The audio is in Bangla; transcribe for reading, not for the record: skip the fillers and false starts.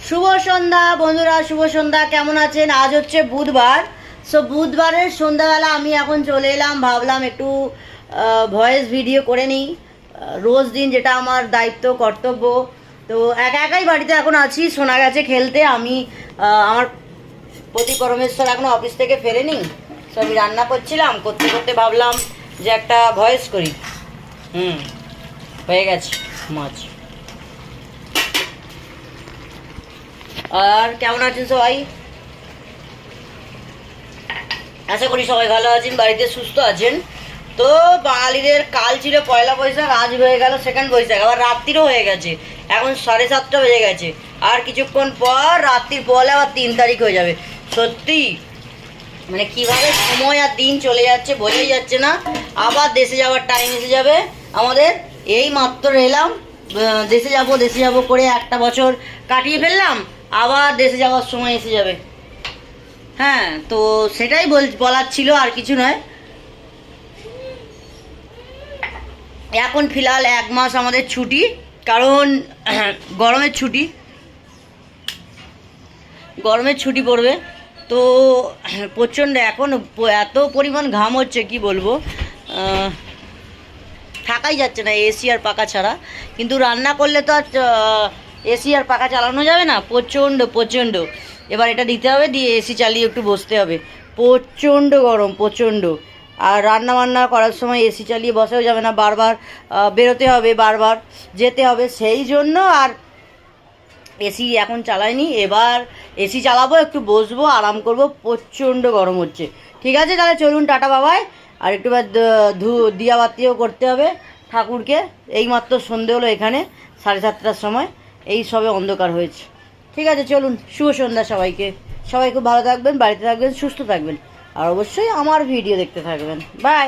শুভ সন্ধ্যা বন্ধুরা, শুভ সন্ধ্যা। কেমন আছেন? আজ হচ্ছে বুধবার। বুধবারের সন্ধ্যাবেলা আমি এখন চলে এলাম, ভাবলাম একটু ভয়েস ভিডিও করে নিই। রোজ দিন যেটা আমার দায়িত্ব, কর্তব্য। তো একা একাই বাড়িতে এখন আছি, শোনা গেছে খেলতে। আমি আমার পতি পরমেশ্বর এখনো অফিস থেকে ফেরেনি। আমি রান্না করছিলাম, করতে করতে ভাবলাম যে একটা ভয়েস করি। হয়ে গেছে মাছ। আর কেমন আছেন সবাই? আশা করি সবাই ভালো আছেন, বাড়িতে সুস্থ আছেন। তো বাঙালিদের কাল ছিল পয়লা বৈশাখ, আজ হয়ে গেল সেকেন্ড বৈশাখ, আবার রাত্রিরও হয়ে গেছে। এখন 7:30 বেজে গেছে। আর কিছুক্ষণ পর রাত্রির পরে আবার 3 তারিখ হয়ে যাবে। সত্যি মানে কিভাবে সময় আর দিন চলে যাচ্ছে বোঝাই যাচ্ছে না। আবার দেশে যাওয়ার টাইম এসে যাবে আমাদের। এই মাত্র এলাম, দেশে যাব করে একটা বছর কাটিয়ে ফেললাম, আবার দেশে যাওয়ার সময় এসে যাবে। হ্যাঁ, তো সেটাই বলার ছিল, আর কিছু নয়। এখন ফিলহাল 1 মাস আমাদের ছুটি, কারণ গরমের ছুটি পড়বে। তো প্রচণ্ড এখন এত পরিমাণ ঘাম হচ্ছে, কি বলবো, থাকাই যাচ্ছে না এসি আর পাখা ছাড়া। কিন্তু রান্না করলে তো আর এসি আর পাখা চালানো যাবে না, প্রচণ্ড। এবার এটা দিতে হবে, দিয়ে এসি চালিয়ে একটু বসতে হবে। প্রচণ্ড গরম, প্রচণ্ড। আর রান্না বান্না করার সময় এসি চালিয়ে বসাও যাবে না, বারবার বেরোতে হবে, বারবার যেতে হবে। সেই জন্য আর এসি এখন চালাইনি। এবার এসি চালাবো, একটু বসবো, আরাম করব। প্রচণ্ড গরম হচ্ছে। ঠিক আছে, তাহলে চলুন, টাটা বাবাই। আর একটু দিয়াবাতিও করতে হবে ঠাকুরকে। এইমাত্র সন্ধে হলো এখানে 7:30টার সময়, এই সবে অন্ধকার হয়েছে। ঠিক আছে, চলুন, শুভ সন্ধ্যা সবাইকে। সবাই খুব ভালো থাকবেন, বাড়িতে থাকবেন, সুস্থ থাকবেন, আর অবশ্যই আমার ভিডিও দেখতে থাকবেন। বাই।